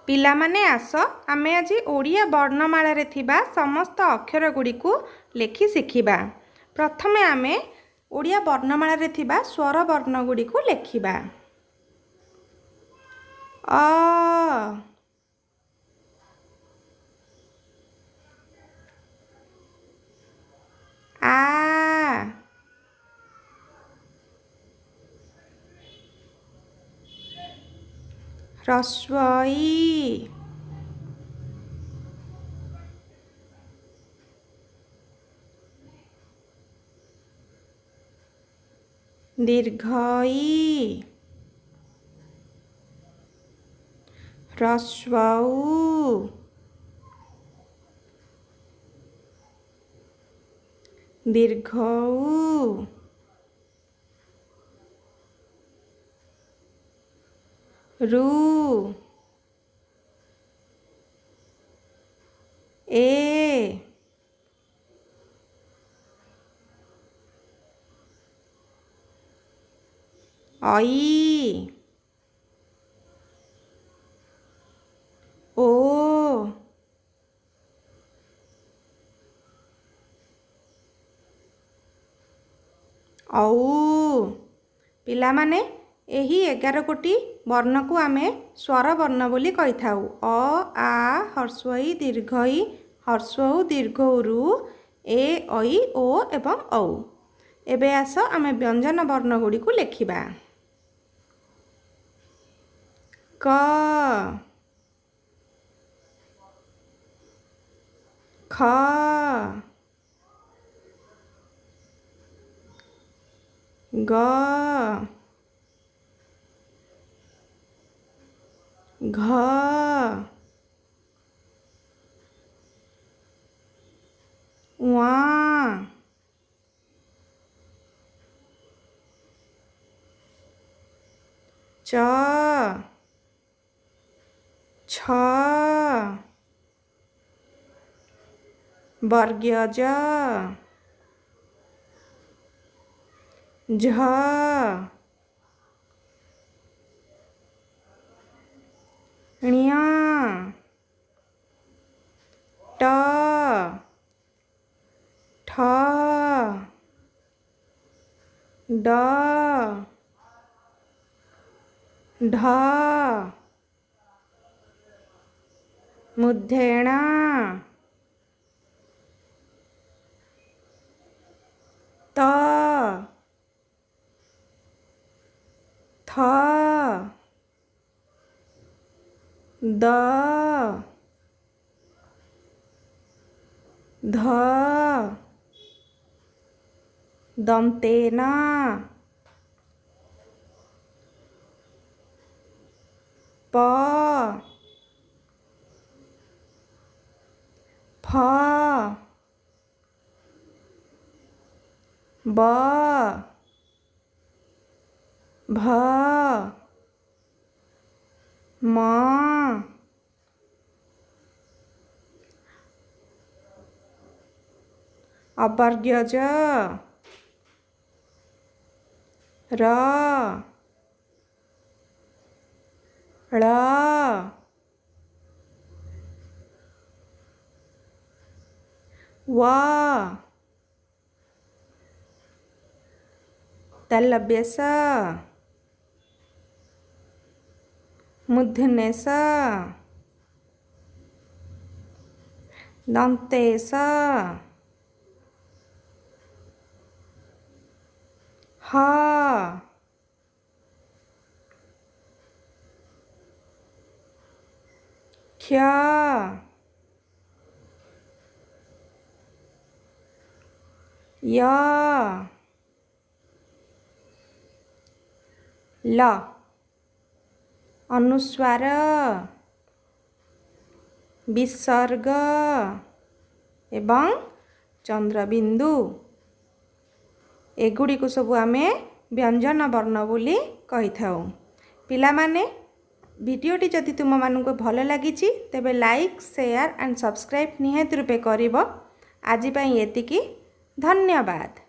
पिलामाने आस आमे आज ओडिया वर्णमाला रे थिबा समस्त अक्षर गुडी को लेखि शिखिबा। प्रथमे आमे ओडिया वर्णमाला रे थिबा स्वर वर्ण गुडी को लेखिबा। अ आ ह्रस्व इ दीर्घ इ ह्रस्व उ दीर्घ ऊ रू ए आई ओ औ। पिला माने एही 11 कोटी वर्ण को आमे स्वर वर्ण बोली कहि थाउ। अ आ ह्रस्व इ दीर्घ इ ह्रस्व उ दीर्घ उ रू ए ऐ ओ एवं औ। एबे आस आमे व्यंजन वर्ण गुडी को लेखिबा। क ख ग घ वा च छ वर्ग्य ज झ ण्य ट ठ ड ढ मुद्धेण त थ द ध दन्तेन प फ ब भ म अवर्ग्य ज र ळ व तलव्य स मूर्धन्य स दन्ते स ह क्ष य ल अनुस्वार विसर्ग एवं चंद्रबिंदु एगुड़ी को सब आमे व्यंजन वर्ण बोली कहि थाउ। पिला माने वीडियोटी जदि तुम मानक भल लगी तेबे लाइक शेयर एंड सब्सक्राइब निहाती रूपे करिवो। आज पई एतिकी धन्यवाद।